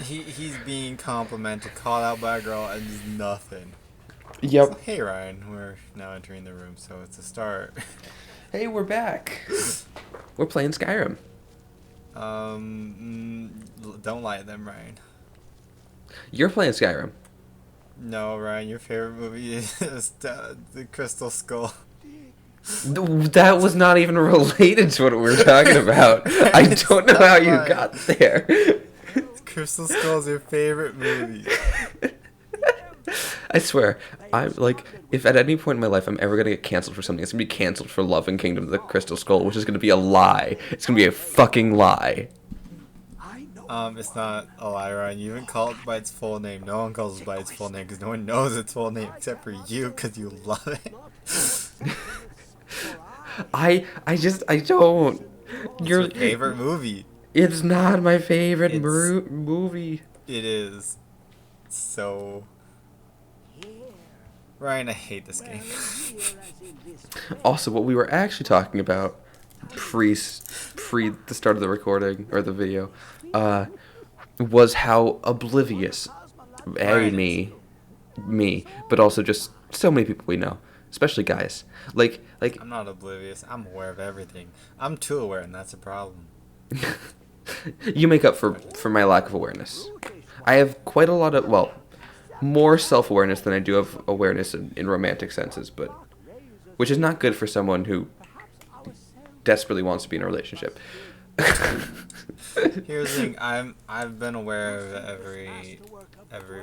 he's being complimented, called out by a girl, and just nothing. So, Yep. hey Ryan, we're now entering the room, so it's a start. Hey, we're back. We're playing Skyrim. Don't lie to them, Ryan. You're playing Skyrim. No, Ryan, your favorite movie is the Crystal Skull. That was not even related to what we were talking about. I don't know how you got there. Crystal Skull is your favorite movie. I swear, I'm like, if at any point in my life I'm ever gonna get canceled for something, it's gonna be canceled for loving Kingdom of the Crystal Skull, which is gonna be a lie. It's gonna be a fucking lie. It's not a lie, Ryan. You even call it by its full name. No one calls it by its full name because no one knows its full name except for you because you love it. I don't. It's your favorite movie. It's not my favorite movie. It is. So, Ryan, I hate this game. Also, what we were actually talking about pre the start of the recording or the video, was how oblivious me, but also just so many people we know, especially guys. Like I'm not oblivious. I'm aware of everything. I'm too aware, and that's a problem. you make up for my lack of awareness. I have quite a lot of, well, more self-awareness than I do of awareness in romantic senses, but which is not good for someone who desperately wants to be in a relationship. Here's the thing. I've been aware of every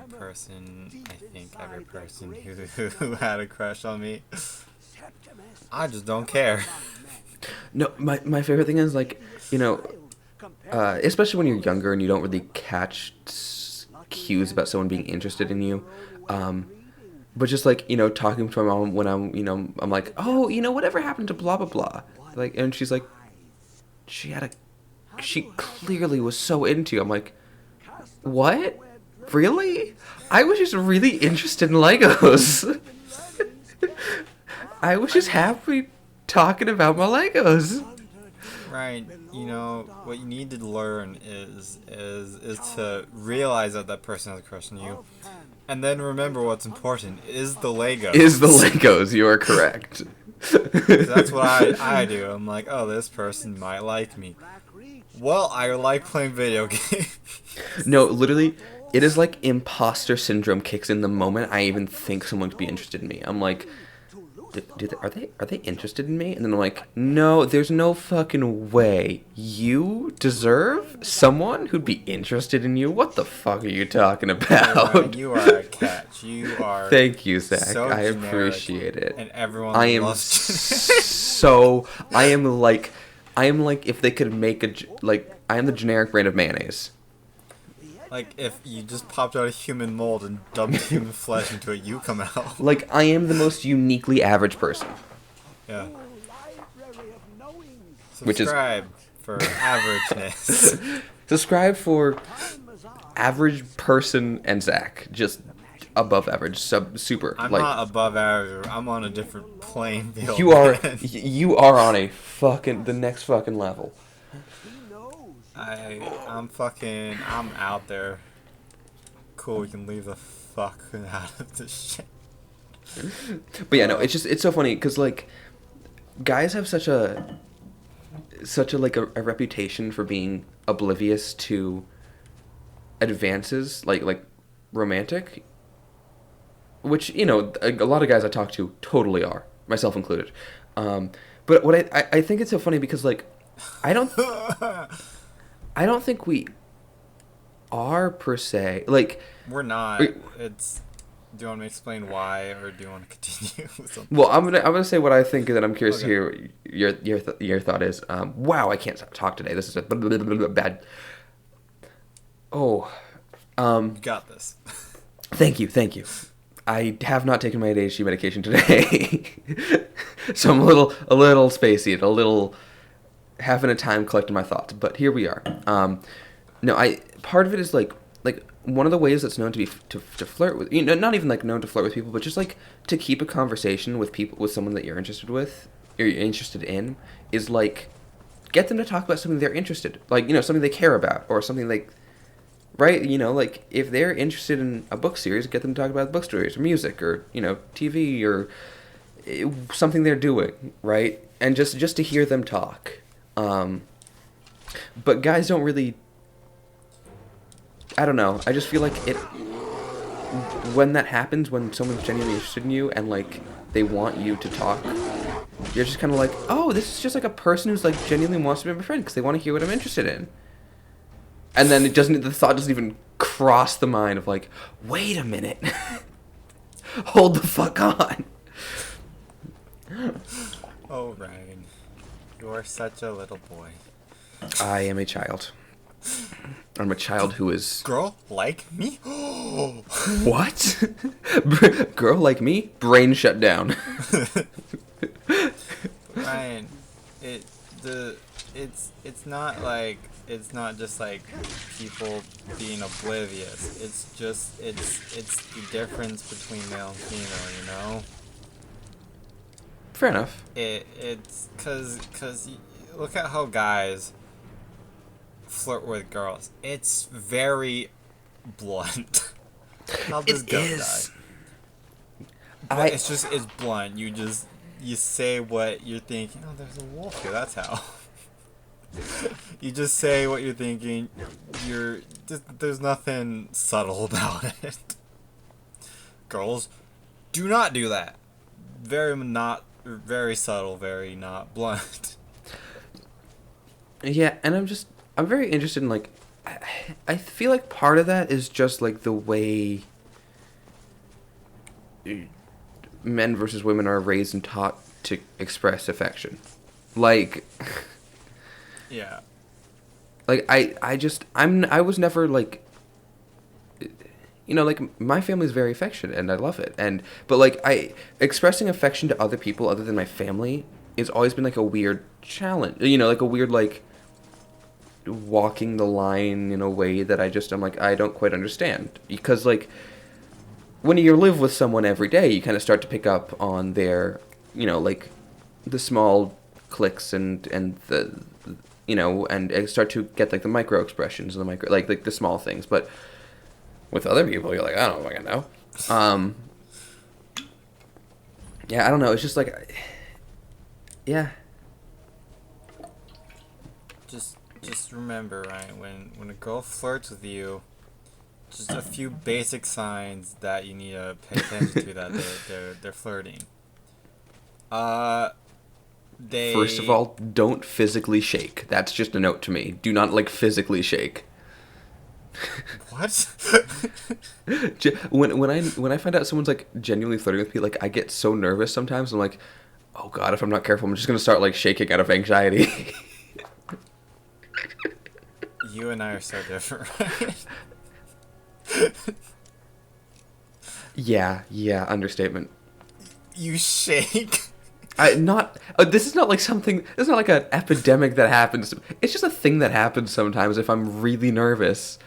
person. I think every person who had a crush on me. I just don't care. No, my favorite thing is, like, you know, especially when you're younger and you don't really catch cues about someone being interested in you. But just, like, you know, talking to my mom when I'm like, oh, whatever happened to blah, blah, blah. Like, and she's like, she clearly was so into you. I'm like, what? Really? I was just really interested in Legos. I was just happy talking about my Legos. Right, what you need to learn is to realize that person has a crush on you, and then remember what's important is the Legos. Is the Legos? You are correct. That's what I do. I'm like, oh, this person might like me. Well, I like playing video games. No, literally, it is like imposter syndrome kicks in the moment I even think someone could be interested in me. I'm like, are they interested in me? And then I'm like, no, there's no fucking way. You deserve someone who'd be interested in you? What the fuck are you talking about? Ryan, you are a catch. You are. Thank you, Zach. So I generic, appreciate it. And everyone I am loves so. I am like if they could make I am the generic brand of mayonnaise. Like, if you just popped out a human mold and dumped human flesh into it, you come out. Like, I am the most uniquely average person. Yeah. Which is Subscribe for averageness. Subscribe for average person and Zach. Just above average, super. I'm like, not above average. I'm on a different playing field. You are man. you are on the next fucking level. I'm out there. Cool, we can leave the fuck out of this shit. But yeah, no, it's so funny because, like, guys have such a a reputation for being oblivious to advances, like romantic, which, a lot of guys I talk to totally are, myself included. But what I think it's so funny because, like, I don't think we are, per se. Like, we're not. It's. Do you want me to explain why, or do you want to continue? Well, I'm gonna say what I think, and then I'm curious to hear your thought is. Wow, I can't talk today. This is a bad. Oh, you got this. Thank you. I have not taken my ADHD medication today, so I'm a little spacey and a little having a time collecting my thoughts. But here we are. No, part of it is like one of the ways that's known to be to flirt with, not even like known to flirt with people, but just like to keep a conversation with someone that you're interested in, is like get them to talk about something they're interested, like, something they care about, or something right? You know, like if they're interested in a book series, get them to talk about book stories or music or TV or something they're doing, right? And just to hear them talk. But guys don't really. I don't know. I just feel like it. When that happens, when someone's genuinely interested in you and like they want you to talk, you're just kind of like, oh, this is just like a person who's like genuinely wants to be my friend because they want to hear what I'm interested in. And then the thought doesn't even cross the mind of like, wait a minute, hold the fuck on. Oh, Ryan, you are such a little boy. I am a child. I'm a child who is... Girl like me? What? Girl like me? Brain shut down. Ryan, it's not like, it's not just like people being oblivious. It's just it's the difference between male and female, you know? Fair enough. It's cause look at how guys flirt with girls. It's very blunt. How does It go is. die? It's blunt. You say what you're thinking. Oh, there's a wolf here. That's how. You just say what you're thinking. There's nothing subtle about it. Girls, do not do that. Very subtle, very not blunt. Yeah, and I'm very interested in like, I feel like part of that is just like the way men versus women are raised and taught to express affection. Like, Yeah. like I was never like, like my family's very affectionate and I love it. But like expressing affection to other people other than my family has always been like a weird challenge, like a weird like walking the line in a way that I'm like, I don't quite understand. Because like when you live with someone every day, you kind of start to pick up on their, like the small clicks and the, and start to get like the micro expressions and the micro, like the small things. But with other people, you're like, I don't fucking know. Yeah, I don't know. It's just like, yeah. Just remember, Ryan, when a girl flirts with you, just a few basic signs that you need to pay attention to that they're flirting. First of all, don't physically shake. That's just a note to me. Do not like physically shake. What? when I find out someone's like genuinely flirting with me, like I get so nervous sometimes. I'm like, oh god, if I'm not careful, I'm just gonna start like shaking out of anxiety. You and I are so different. Yeah, understatement. You shake. This is not like something. This is not like an epidemic that happens. It's just a thing that happens sometimes if I'm really nervous.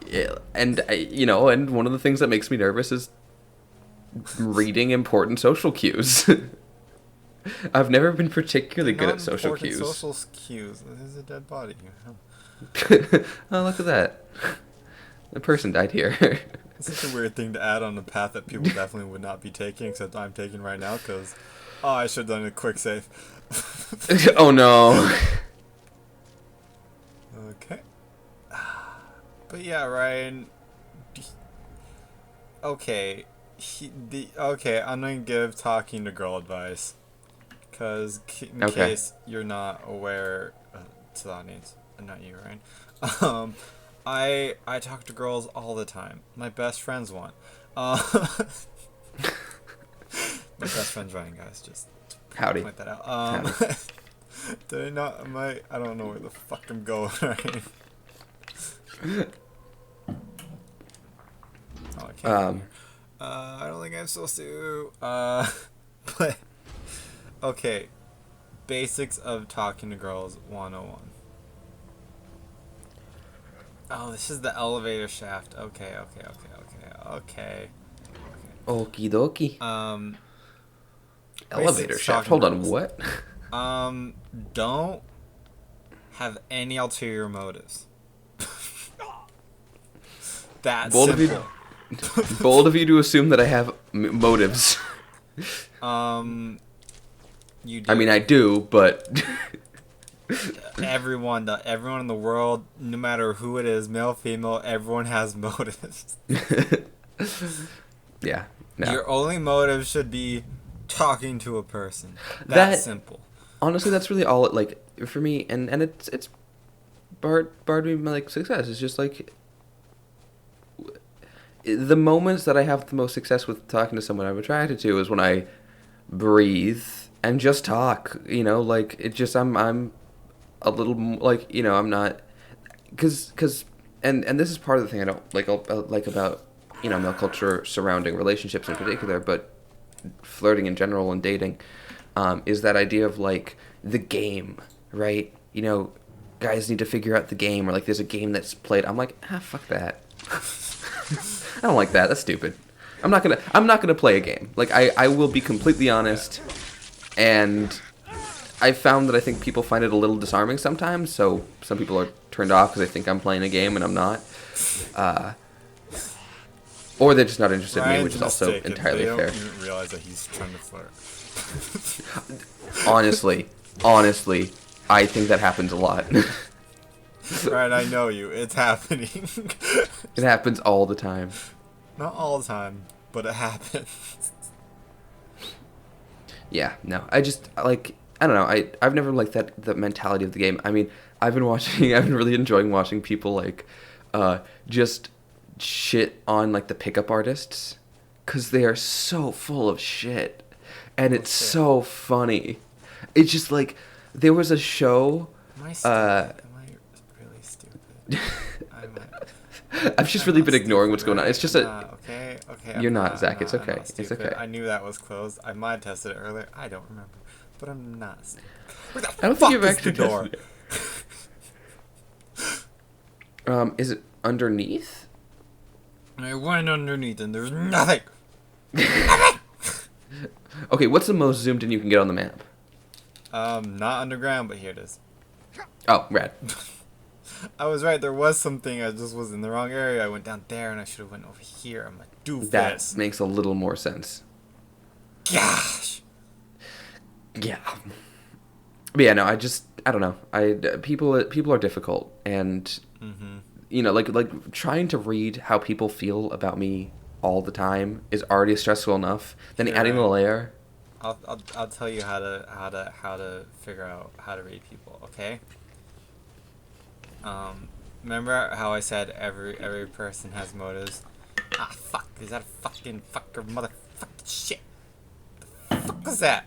Yeah, and and one of the things that makes me nervous is reading important social cues. I've never been particularly good at social cues. Social cues. There's a dead body. Oh, look at that. A person died here. It's such a weird thing to add on a path that people definitely would not be taking, except I'm taking right now, because, I should have done a quick save. Oh, no. Okay. But yeah, Ryan. Okay. I'm going to give talking to girl advice. Because in case you're not aware, to the audience, not you, Ryan. I talk to girls all the time. My best friend's one. My best friend's Ryan, guys. Just howdy. Point that out. Howdy. Did I not? I don't know where the fuck I'm going. Right? Oh, I can't. I don't think I'm supposed to. But okay. Basics of talking to girls 101. Oh, this is the elevator shaft. Okay. Okie dokie. Elevator basics shaft. talking Hold on, girls. what? Don't have any ulterior motives. That Bold of you. simple. Bold of you to assume that I have motives. You do. I mean, I do, but Everyone in the world, no matter who it is, male, female, everyone has motives. yeah, no. Your only motive should be talking to a person. That's simple. Honestly, that's really all it, like, for me, and it's barred me like success. It's just like the moments that I have the most success with talking to someone I'm attracted to is when I breathe and just talk. You know, like it just I'm a little like, you know, I'm not because and this is part of the thing I don't like about, you know, male culture surrounding relationships in particular, but flirting in general and dating, is that idea of like the game, right? You know, guys need to figure out the game, or like there's a game that's played. I'm like, fuck that. I don't like that. That's stupid. I'm not gonna play a game. Like I will be completely honest, and I found that I think people find it a little disarming sometimes. So some people are turned off because they think I'm playing a game and I'm not, or they're just not interested in me, which is also entirely fair. They don't even realize that he's trying to flirt. honestly, I think that happens a lot. Right, I know you. It's happening. It happens all the time. Not all the time, but it happens. Yeah, no. I just, like, I don't know. I've never liked the mentality of the game. I mean, I've been really enjoying watching people, like, just shit on, like, the pickup artists. Because they are so full of shit. And it's so funny. It's just, like, there was a show... Am I stupid? Am I really stupid? I've just really been ignoring what's going on. It's just okay. You're not, Zach. It's okay. It's okay. I knew that was closed. I might have tested it earlier. I don't remember. But I'm not stupid. Where the I don't fuck think you've is actually the door? Is it underneath? I went underneath and there's nothing. Okay, what's the most zoomed in you can get on the map? Not underground, but here it is. Oh, rad. I was right. There was something. I just was in the wrong area. I went down there, and I should have went over here. I'm a doofus. That makes a little more sense. Gosh. Yeah. But yeah, no. I don't know. People are difficult, and you know, like trying to read how people feel about me all the time is already stressful enough. Then adding the layer. I'll tell you how to figure out how to read people. Okay. Remember how I said every person has motives? Ah, fuck! Is that a fucking fucker motherfucking shit? The fuck was that?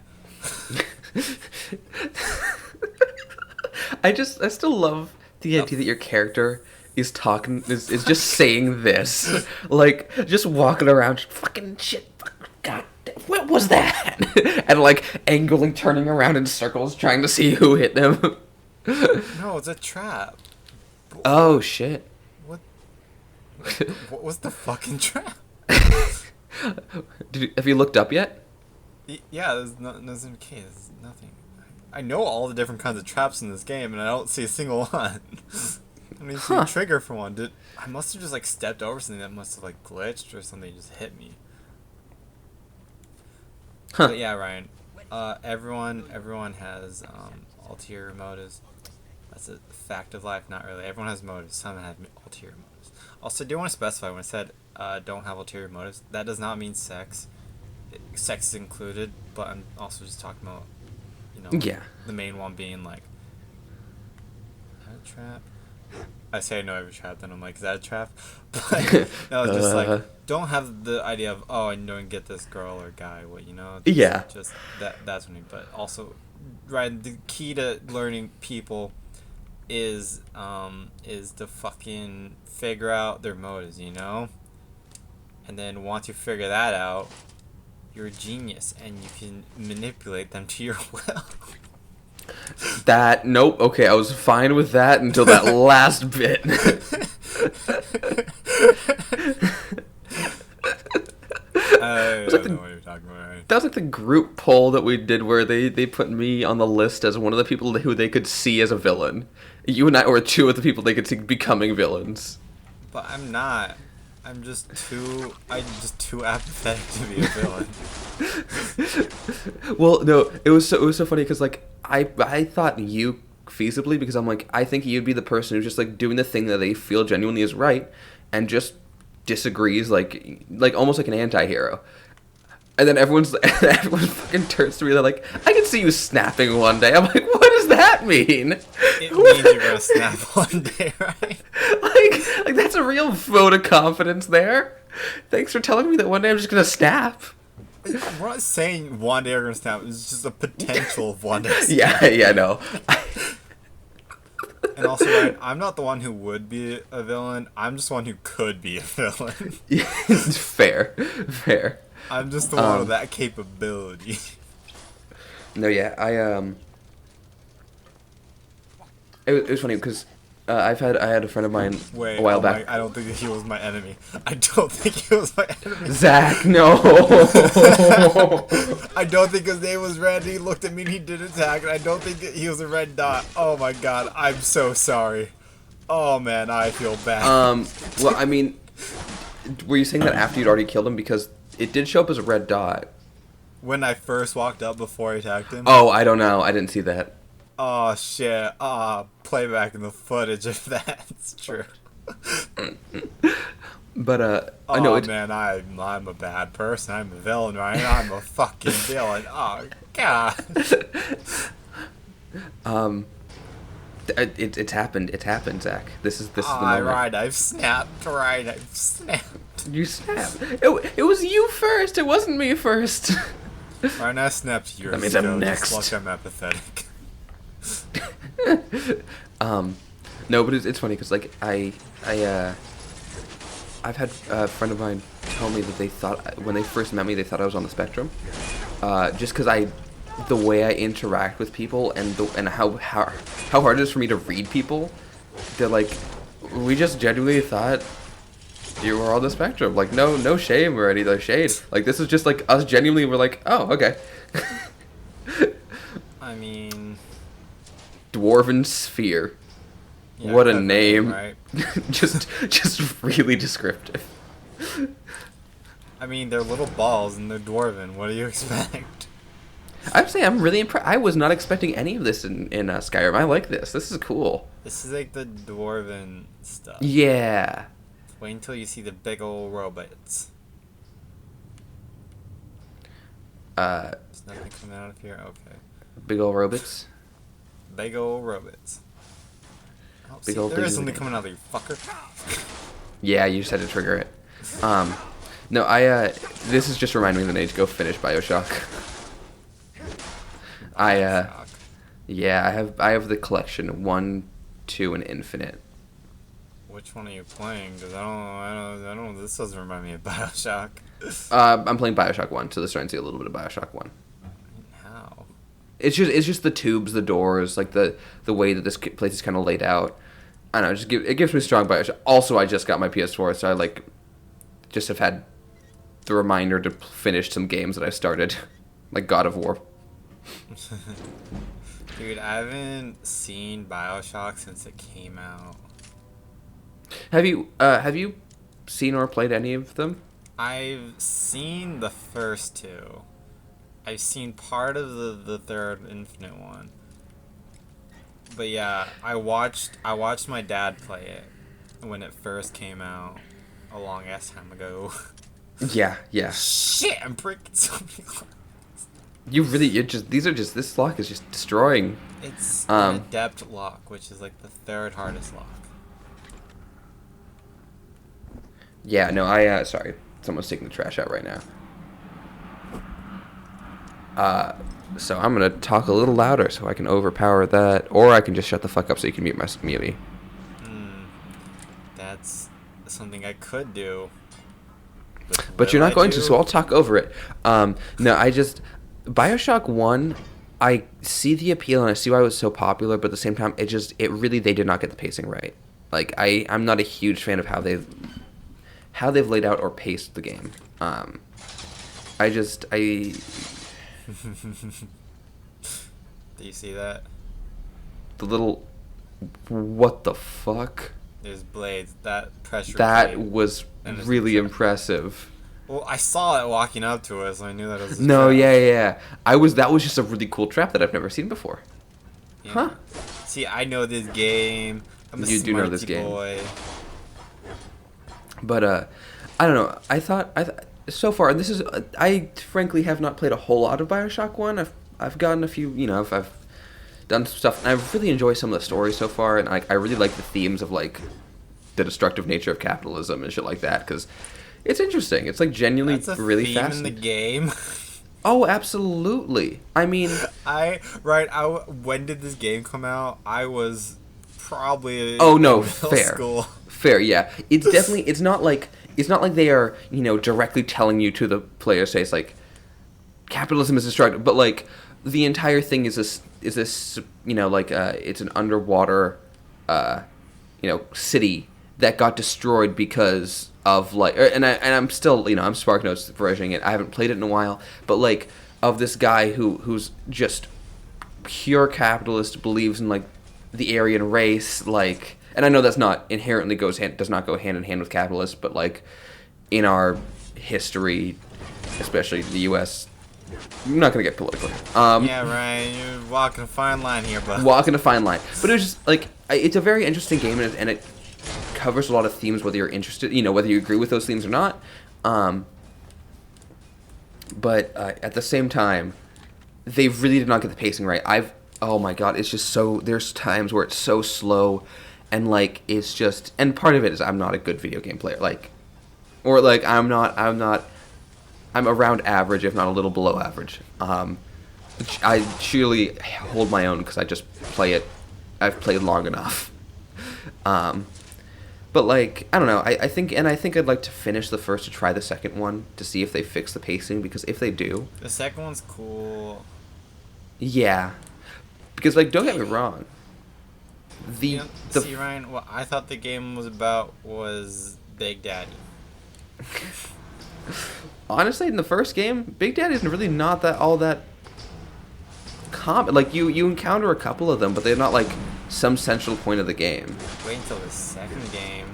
I still love the idea that your character is just saying this, like just walking around, fucking shit, god, what was that? And like angrily turning around in circles trying to see who hit them. No, it's a trap. Oh shit! What was the fucking trap? Have you looked up yet? Yeah, there's nothing. Okay, there's nothing. I know all the different kinds of traps in this game, and I don't see a single one. I don't even see a trigger for one. I must have just like stepped over something that must have like glitched or something just hit me. Huh. But yeah, Ryan. Everyone has ulterior motives. That's a fact of life. Not really. Everyone has motives. Some have ulterior motives. Also, I do want to specify when I said don't have ulterior motives. That does not mean sex. Sex is included, but I'm also just talking about, you know, the main one being like, is that a trap? I say I know every trap, then I'm like, is that a trap? But no, it's just like, don't have the idea of, oh, I don't get this girl or guy, what, you know? Just that's what I mean. But also, right, the key to learning people is to fucking figure out their motives, you know? And then once you figure that out, you're a genius and you can manipulate them to your will. Nope, okay, I was fine with that until that last bit. I don't know what you're talking about, right? That was like the group poll that we did where they put me on the list as one of the people who they could see as a villain. You and I were two of the people they could see becoming villains. But I'm not. I'm just too apathetic to be a villain. Well, no, it was so funny because like I thought you feasibly because I'm like I think you'd be the person who's just like doing the thing that they feel genuinely is right, and just disagrees like almost like an anti-hero. And then everyone fucking turns to me. They're like, "I can see you snapping one day." I'm like, "What does that mean?" It means you're gonna snap one day, right? like that's a real vote of confidence there. Thanks for telling me that one day I'm just gonna snap. We're not saying one day we're gonna snap. It's just a potential of one day. Yeah, no. And also, Ryan, I'm not the one who would be a villain. I'm just one who could be a villain. Fair. I'm just the one with that capability. No, yeah, it was funny because I had a friend of mine a while back. I don't think he was my enemy. I don't think he was my enemy. Zach, no. I don't think his name was Red. He looked at me and he did attack, and I don't think he was a red dot. Oh my god, I'm so sorry. Oh man, I feel bad. Well, I mean, were you saying that after you'd already killed him because it did show up as a red dot? When I first walked up before I attacked him. Oh, I don't know. I didn't see that. Oh shit. Play back in the footage if that's true. But oh I know man, I'm a bad person. I'm a villain, Ryan. I'm a fucking villain. Oh god. It's happened. It's happened, Zach. This is the moment. Right, I've snapped. Right, I've snapped. You snapped. It was you first. It wasn't me first. Ryan, I snapped years That means ago. I'm next. Just like I'm apathetic. No, but it's funny because like I've had a friend of mine tell me that they thought when they first met me they thought I was on the spectrum, just because the way I interact with people and how hard it is for me to read people. They're like, we just genuinely thought you were on the spectrum. Like no shame or any other shade. Like this is just like us genuinely were like, oh okay. I mean, Dwarven Sphere. yeah, What a name. right? just really descriptive. I mean, they're little balls and they're dwarven. What do you expect? I'd say I'm really impressed. I was not expecting any of this in Skyrim. I like this. This is cool. This is like the dwarven stuff. Yeah. Wait until you see the big old robots. There's nothing coming out of here? Okay. Big old robots. Big old robots. Oh, Big see, old there is things something again. coming out of you, fucker. Yeah, you just had to trigger it. No, this is just reminding me of the need to go finish BioShock. Yeah, I have the collection 1, 2, and Infinite. Which one are you playing? Because I don't. This doesn't remind me of BioShock. I'm playing BioShock 1, so this reminds me a little bit of BioShock 1. How? It's just the tubes, the doors, like the way that this place is kind of laid out. I don't know, it gives me strong BioShock. Also, I just got my PS4, so I just have had the reminder to finish some games that I started, like God of War. Dude, I haven't seen BioShock since it came out. Have you seen or played any of them? I've seen the first two. I've seen part of the third Infinite one. But yeah, I watched my dad play it when it first came out a long ass time ago. Yeah. Shit, I'm breaking so many locks. This lock is just destroying. It's an adept lock, which is like the third hardest lock. Yeah, no, sorry. Someone's taking the trash out right now. So I'm gonna talk a little louder so I can overpower that, or I can just shut the fuck up so you can mute me. That's something I could do. But you're not going to, so I'll talk over it. No, BioShock 1, I see the appeal and I see why it was so popular, but at the same time, they did not get the pacing right. Like, I'm not a huge fan of how they've laid out or paced the game. Do you see that? The little... What the fuck? There's blades. That pressure. That plate, was really impressive. Well, I saw it walking up to us, so I knew that it was. No, yeah. That was just a really cool trap that I've never seen before. Yeah. Huh. See, I know this game. I'm a You do know this game. boy. But I don't know. I thought so far, and this is I frankly have not played a whole lot of BioShock 1. I've gotten a few, I've done some stuff, and I really enjoy some of the stories so far, and I really like the themes of like the destructive nature of capitalism and shit like that, because it's interesting. It's like genuinely That's a really theme fascinating. in the game. Oh, absolutely. I mean, when did this game come out? I was probably oh no, in middle school. Fair, yeah. It's definitely it's not like they are, directly telling you to the player, say it's like capitalism is destructive, but like the entire thing is this it's an underwater city that got destroyed because of like, and I'm still, I'm Spark Notes versioning it. I haven't played it in a while, but like of this guy who's just pure capitalist, believes in like the Aryan race, like, and I know that's not inherently does not go hand in hand with capitalists, but like in our history, especially the U.S., I'm not gonna get political. Yeah, right. You're walking a fine line here, but walking a fine line. But it was just like it's a very interesting game, and it covers a lot of themes, whether you're interested, whether you agree with those themes or not. But at the same time, they really did not get the pacing right. Oh my god, it's just so. There's times where it's so slow, and like it's just. And part of it is I'm not a good video game player, I'm around average, if not a little below average. I surely hold my own because I just play it. I've played long enough. But like, I don't know. I think I'd like to finish the first to try the second one to see if they fix the pacing, because if they do, the second one's cool. Yeah, because like, don't get me wrong. See, Ryan, what I thought the game was about was Big Daddy. Honestly, in the first game, Big Daddy's really not all that common. Like you encounter a couple of them, but they're not like some central point of the game. Wait until the second game.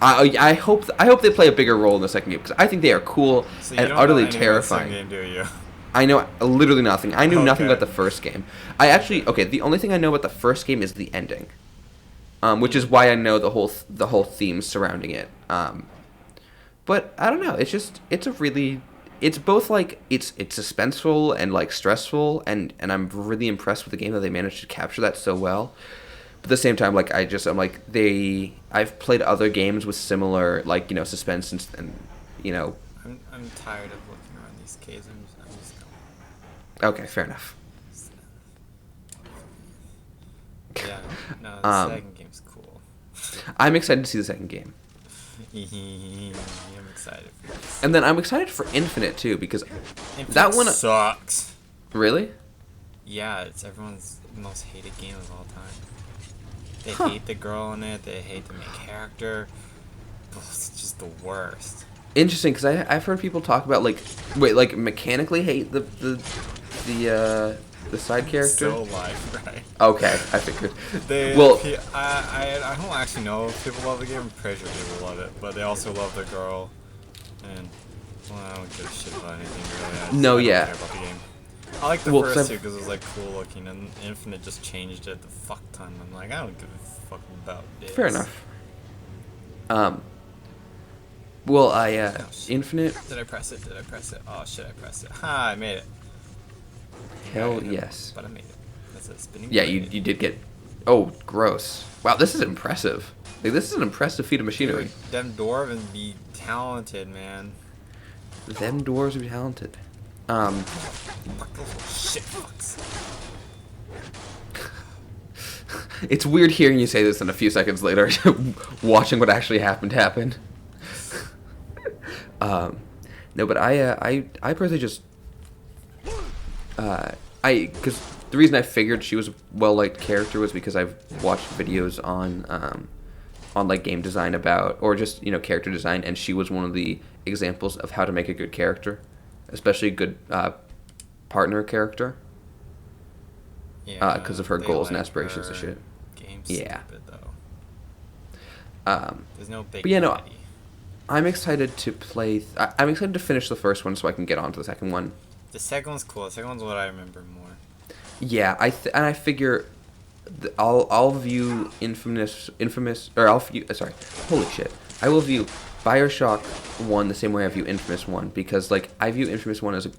I hope they play a bigger role in the second game, because I think they are cool and utterly terrifying. Game, do you? I know literally nothing. I knew nothing Okay. about the first game. The only thing I know about the first game is the ending, which is why I know the whole theme surrounding it. But I don't know. It's both like it's suspenseful and like stressful, and I'm really impressed with the game that they managed to capture that so well. But at the same time, like I've played other games with similar like suspense and I'm tired of looking around these caves. I'm just going. Okay, fair enough. Yeah, no, the second game's cool. I'm excited to see the second game. I'm excited for this. And then I'm excited for Infinite too, because Infinite that one sucks. Really? Yeah, it's everyone's most hated game of all time. They Huh. hate the girl in it. They hate the main character. Oh, it's just the worst. Interesting, because I've heard people talk about like mechanically hate the side character. Still alive, right? Okay, I figured. I don't actually know if people love the game. I'm pretty sure people love it, but they also love the girl. And I don't give a shit about anything really. I don't care about the game. I like the first two because it was like cool looking, and Infinite just changed it the fuck ton. I'm like, I don't give a fuck about this. Fair enough. Infinite. Did I press it? Oh shit, I pressed it. Ha, I made it. Hell yes. But I made it. That's a spinning Yeah, blade. you did get. Oh, gross. Wow, this is impressive. Like, this is an impressive feat of machinery. Dude, them dwarven be talented, man. Them dwarves are talented. Fuck those little shit fucks. It's weird hearing you say this and a few seconds later watching what actually happened. No, but I personally just because the reason I figured she was a well-liked character was because I've watched videos on like game design or just character design, and she was one of the examples of how to make a good character, especially a good partner character. Yeah, Because of her they goals and like aspirations and her shit. Gameplay game's Yeah. stupid, though. There's no big but yeah, no, daddy. I'm excited to play. I'm excited to finish the first one so I can get on to the second one. The second one's cool. The second one's what I remember more. Yeah, and I figure I'll view holy shit. I will view BioShock 1 the same way I view Infamous 1 because like I view Infamous 1 as a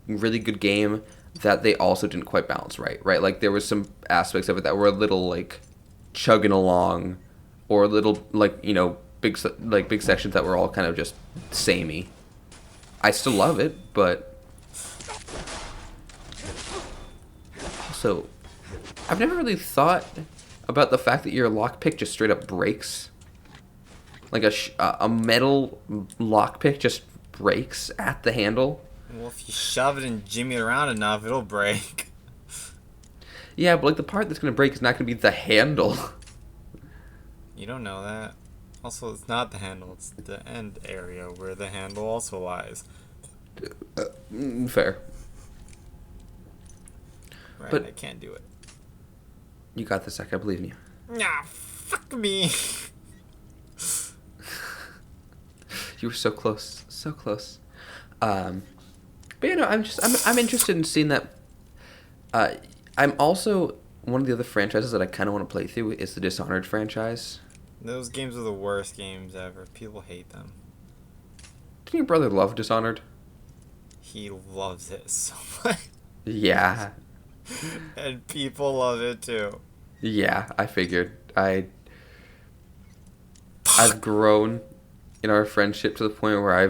really good game that they also didn't quite balance right? Like there was some aspects of it that were a little like chugging along or a little like, you know, big sections that were all kind of just samey. I still love it, but also I've never really thought about the fact that your lockpick just straight up breaks. Like a metal lockpick just breaks at the handle. Well, if you shove it and jimmy it around enough, it'll break. Yeah, but like the part that's gonna break is not gonna be the handle. You don't know that. Also, it's not the handle, it's the end area where the handle also lies. Fair. Right, But I can't do it. you got this, Zach. I believe in you. Nah, fuck me. You were so close, so close. But you know, I'm interested in seeing that. I'm also one of the other franchises that I kind of want to play through is the Dishonored franchise. Those games are the worst games ever. People hate them. Didn't your brother love Dishonored? He loves it so much. Yeah. And people love it too. Yeah, I figured. I've grown in our friendship to the point where I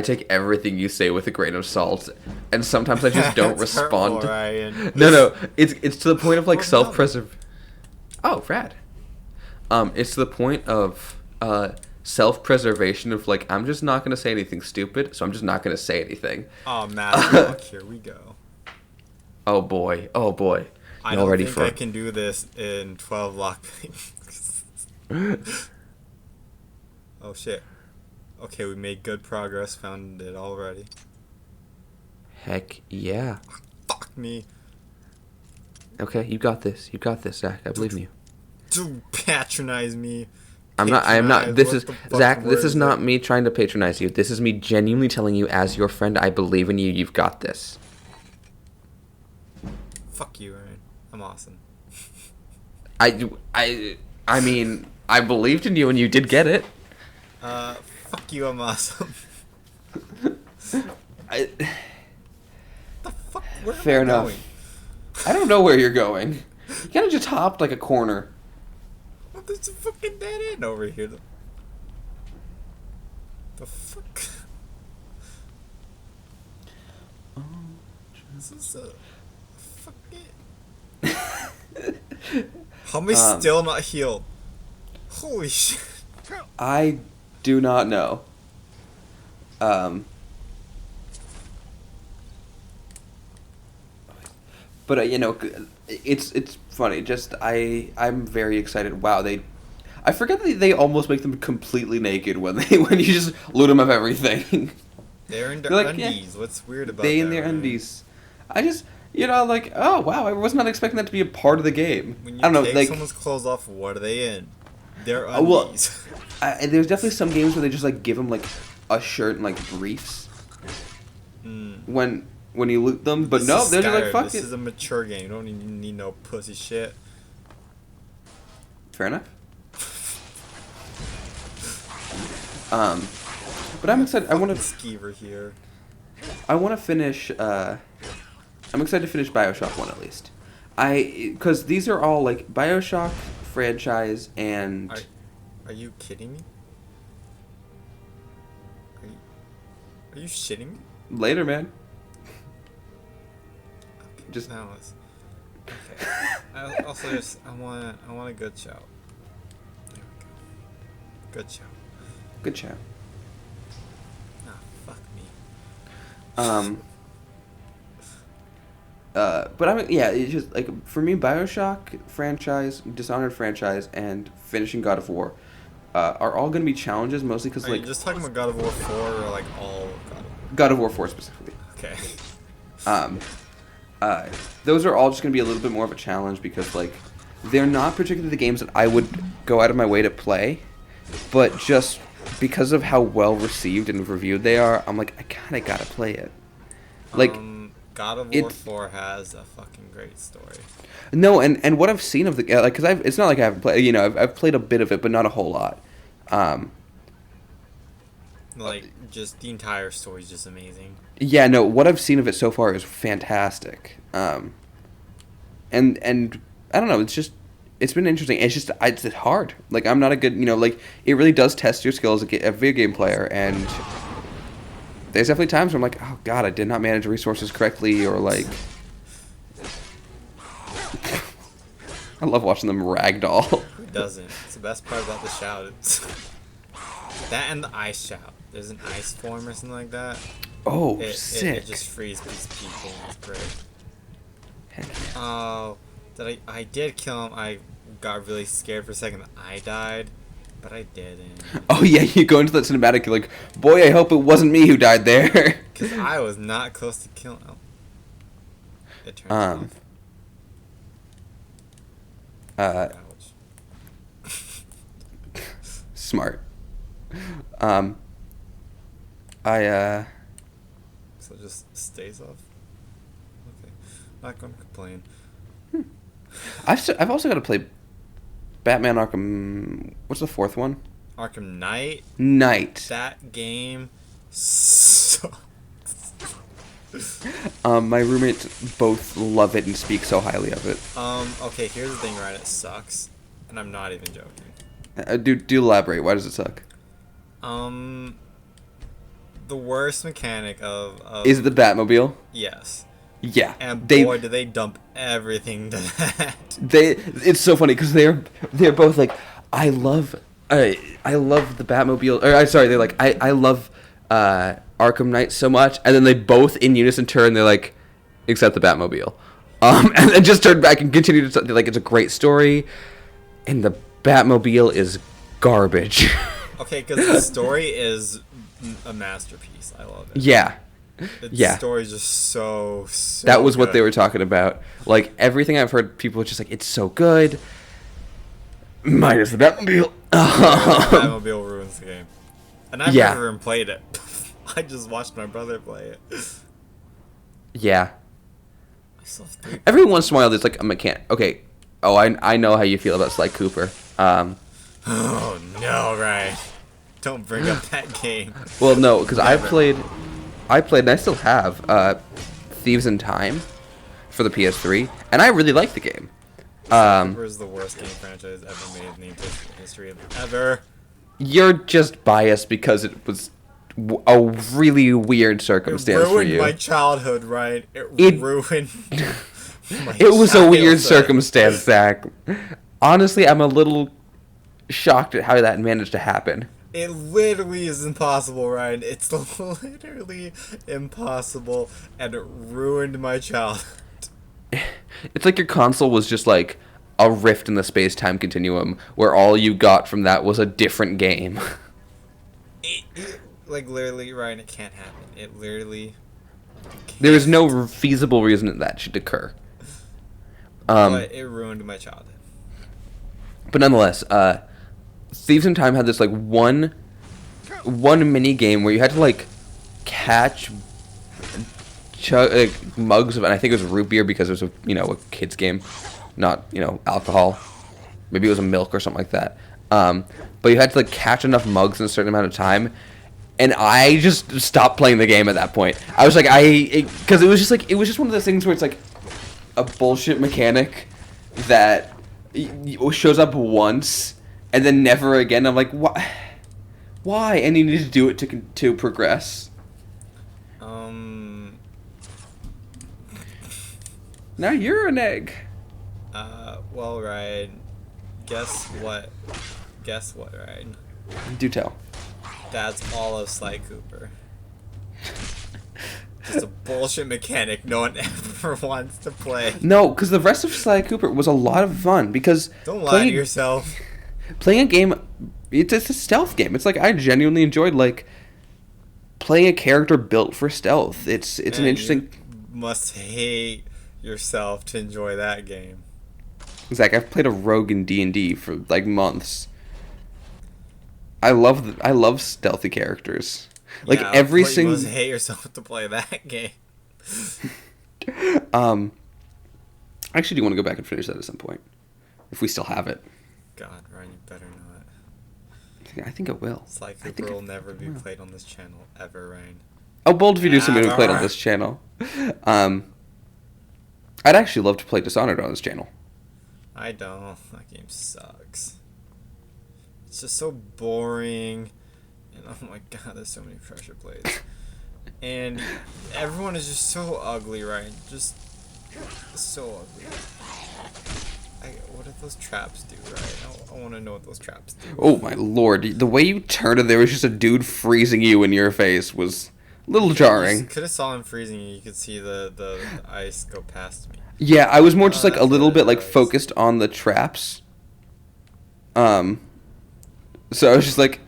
take everything you say with a grain of salt, and sometimes I just don't respond. Hurtful, Ryan. No, it's to the point of like Oh, self-preserve. Oh, rad. It's to the point of self-preservation of like I'm just not gonna say anything stupid, so I'm just not gonna say anything. Oh, Master, here we go. Oh boy. I don't think I can do this in 12 lockpicks. Oh shit. Okay, we made good progress. Found it already. Heck yeah. Fuck me. Okay, you got this, Zach. I believe in you. Don't patronize me. I am not. This is Zach. This is not it? me trying to patronize you. This is me genuinely telling you, as your friend, I believe in you. You've got this. Fuck you, Ryan. I'm awesome. I mean, I believed in you, and you did get it. Fuck you. I'm awesome. I, The fuck? Where fair am I enough. going? I don't know where you're going. You kind of just hopped like a corner. Well, there's a fucking dead end over here. The fuck? This is a... Fuck it. How am I still not healed? Holy shit. I do not know. But you know, it's funny. Just I'm very excited. Wow, I forget that they almost make them completely naked when you just loot them of everything. They're in their They're like, undies. What's weird about they that? in their Ryan? undies. I just like, oh wow, I was not expecting that to be a part of the game. When you I don't know, take like someone's clothes off, what are they in? Their well, undies. there's definitely some games where they just like give them like a shirt and like briefs when you loot them, but This no, is they're just like Skyrim. fuck This it. is a mature game. You don't need no pussy shit. Fair enough. But I'm excited. I want to Skeever here. finish. I'm excited to finish BioShock 1 at least. Because these are all like BioShock franchise and. Are you kidding me? Are you shitting me? Later, man. Okay, Just- now let's. Okay. I want a good shout. There we go. Good shout. Good chat. Ah, fuck me. But it's just like for me, BioShock franchise, Dishonored franchise, and finishing God of War are all going to be challenges, mostly because Are like you just talking about God of War 4 or like all of God of War? God of War 4 specifically. Okay. Those are all just going to be a little bit more of a challenge because like they're not particularly the games that I would go out of my way to play, but just because of how well received and reviewed they are, I'm like, I kind of gotta play it. Like, God of War 4 has a fucking great story. No, and what I've seen of the like, because it's not like I haven't played. You know, I've played a bit of it, but not a whole lot. Like, just the entire story is just amazing. Yeah, no, what I've seen of it so far is fantastic. And I don't know, it's been interesting. It's hard. Like, I'm not a good, like, it really does test your skills as a video game player, and there's definitely times where I'm like, oh god, I did not manage resources correctly, or like, I love watching them ragdoll. Who doesn't? It's the best part about the shout. That and the ice shout. There's an ice form or something like that. Oh, sick. It just frees these people. It's great. Heck yeah. Oh, I did kill him. I got really scared for a second that I died, but I didn't. Oh yeah, you go into that cinematic, you're like, boy, I hope it wasn't me who died there. Because I was not close to killing him. It turns off. Smart. So it just stays off. Okay, not gonna complain. I've also got to play Batman Arkham. What's the fourth one? Arkham Knight. That game sucks. My roommates both love it and speak so highly of it. Okay, here's the thing, right? It sucks, and I'm not even joking. Do elaborate. Why does it suck? The worst mechanic of is the Batmobile. Yes. Yeah. And boy, do they dump everything to that. It's so funny because they're both like, I love the Batmobile. Or sorry, they're like, I love Arkham Knight so much, and then they both in unison turn. They're like, except the Batmobile, and then just turn back and continue to like, it's a great story, and the Batmobile is garbage. Okay, because the story is a masterpiece. I love it. Yeah. The story's just so that was good. what they were talking about. Like, everything I've heard, people are just like, it's so good. Minus the Batmobile. Batmobile ruins the game. And I've never even played it. I just watched my brother play it. Yeah. Every once in a while, there's like a mechanic. Okay. Oh, I know how you feel about Sly Cooper. Oh, no, Ryan. Don't bring up that game. Well, no, because I played, and I still have, Thieves in Time for the PS3, and I really like the game. Cooper is the worst game franchise ever made in the history of ever. You're just biased because it was a really weird circumstance for you. It ruined my childhood, Ryan. It ruined my It was a weird circumstance, Zach. Honestly, I'm a little shocked at how that managed to happen. It literally is impossible, Ryan. It's literally impossible, and it ruined my childhood. It's like your console was just like a rift in the space-time continuum, where all you got from that was a different game. Like, literally, Ryan, it can't happen. It literally can't. There is no feasible reason that that should occur. But it ruined my childhood. But nonetheless, Thieves in Time had this like one mini game where you had to like catch mugs of, and I think it was root beer because it was a kid's game, not alcohol. Maybe it was a milk or something like that. But you had to like catch enough mugs in a certain amount of time, and I just stopped playing the game at that point. I was like, because it was just one of those things where it's like a bullshit mechanic that shows up once and then never again. I'm like, why? And you need to do it to progress. Now you're an egg. Well, Ryan, guess what, Ryan? Do tell. That's all of Sly Cooper. Just a bullshit mechanic no one ever wants to play. No, because the rest of Sly Cooper was a lot of fun. Because don't lie to yourself. Playing a game, it's a stealth game. It's like I genuinely enjoyed like playing a character built for stealth. It's an interesting. You must hate yourself to enjoy that game. Zach, I've played a rogue in D&D for like months. I love stealthy characters. Like yeah, every single. You single. must hate yourself to play that game. I actually do want to go back and finish that at some point, if we still have it. God, Ryan, you better not. I think it will. It's like Hooper will never be played on this channel ever, Ryan. Oh, bold if you do something we played on this channel. I'd actually love to play Dishonored on this channel. I don't. That game sucks. It's just so boring. And oh my god, there's so many pressure plates. And everyone is just so ugly, Ryan. Just so ugly. What did those traps do, right? I want to know what those traps do. Oh my lord. The way you turned and there was just a dude freezing you in your face was a little jarring. You could have saw him freezing you. You could see the ice go past me. Yeah, I was more just like a little bit like focused on the traps. So I was just like,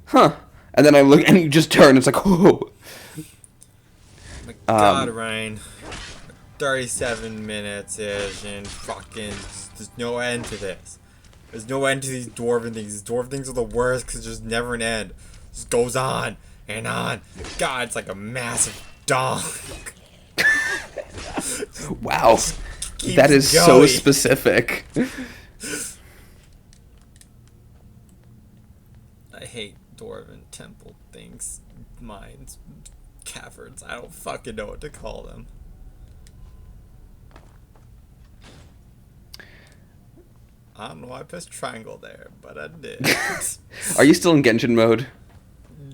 huh. And then I look and you just turn. It's like, oh. My God, Ryan. 37 minutes ish, and fucking there's no end to this. There's no end to these dwarven things. These dwarven things are the worst because there's never an end. It just goes on and on. God, it's like a massive dong. Wow, that is going. So specific. I hate dwarven temple things, mines, caverns. I don't fucking know what to call them. I don't know why I pressed triangle there, but I did. Are you still in Genshin mode?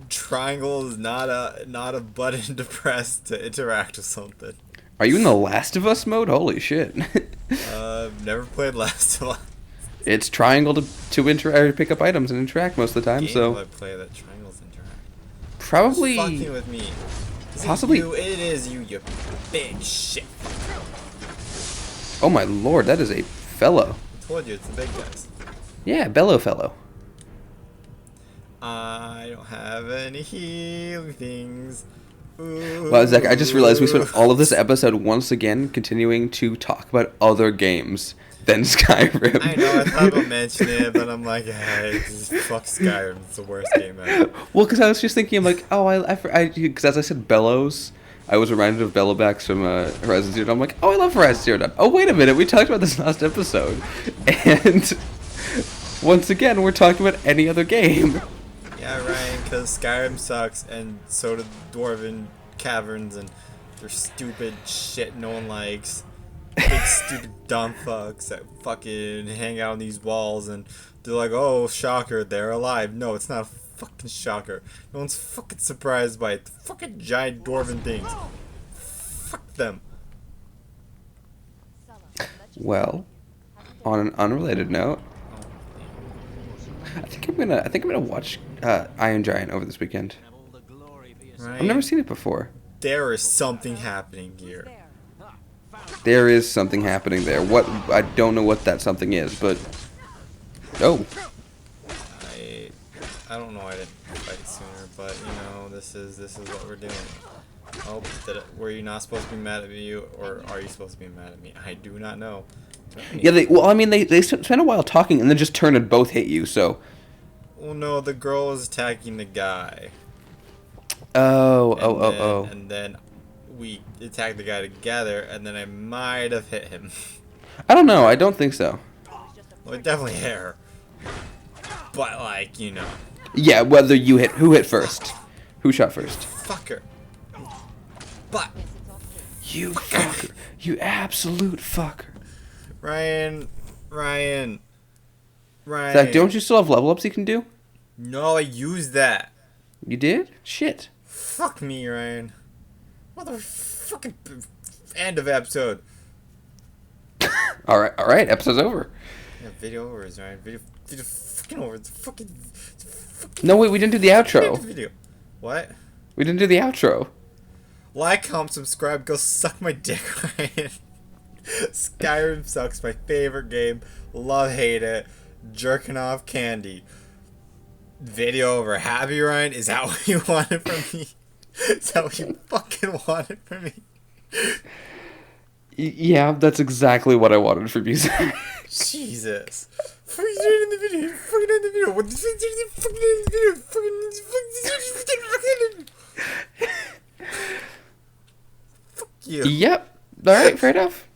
Triangle is not a button to press to interact with something. Are you in the Last of Us mode? Holy shit. I've never played Last of Us. It's triangle to pick up items and interact most of the time. Game so I play that triangles interact. Probably. It's fucking with me. Possibly. It is you big shit. Oh my lord, that is a fellow. I told you it's the big guys. Yeah, bellow fellow. I don't have any healing things. Ooh. Wow, Zach, I just realized we spent all of this episode once again continuing to talk about other games than Skyrim. I know, I thought about mentioning it, but I'm like, hey, just fuck Skyrim. It's the worst game ever. Well, because I was just thinking, I'm like, oh, because as I said bellows, I was reminded of Bellowbacks from Horizon Zero Dawn. I'm like, oh, I love Horizon Zero Dawn. Oh, wait a minute, we talked about this last episode. And once again, we're talking about any other game. Yeah, Ryan, because Skyrim sucks, and so do Dwarven Caverns, and they're stupid shit no one likes. Big stupid dumb fucks that fucking hang out on these walls, and they're like, oh, shocker, they're alive. No, it's not a fucking shocker. No one's fucking surprised by it. The fucking giant dwarven things. Fuck them. Well, on an unrelated note, I think I'm gonna watch Iron Giant over this weekend. Right? I've never seen it before. There is something happening here. There is something happening there. What I don't know what that something is, but oh. I don't know why I didn't fight sooner, but you know, this is what we're doing. Oh, were you not supposed to be mad at me, or are you supposed to be mad at me? I do not know. Yeah, they spent a while talking and then just turned and both hit you, so. Well, no, the girl was attacking the guy. Oh. And then we attacked the guy together, and then I might have hit him. I don't know. I don't think so. Well, it definitely hit her. But, like, you know. Yeah, who hit first? Who shot first? Fucker. But. You fucker. You absolute fucker. Ryan. Zach, don't you still have level ups you can do? No, I used that. You did? Shit. Fuck me, Ryan. Motherfucking end of episode. Alright, episode's over. Yeah, video over is Ryan. Video fucking over. It's fucking no, wait, we didn't do the outro. Video. What? We didn't do the outro. Like, comment, subscribe, go suck my dick, Ryan. Skyrim sucks, my favorite game. Love, hate it. Jerking off candy. Video over. Happy, Ryan? Is that what you wanted from me? Is that what you fucking wanted from me? Yeah, that's exactly what I wanted from you. Jesus. Fucking do it in the video. Fucking in the video. What the fuck? Fucking in the video. Fuck you. Yep. All right, fair enough.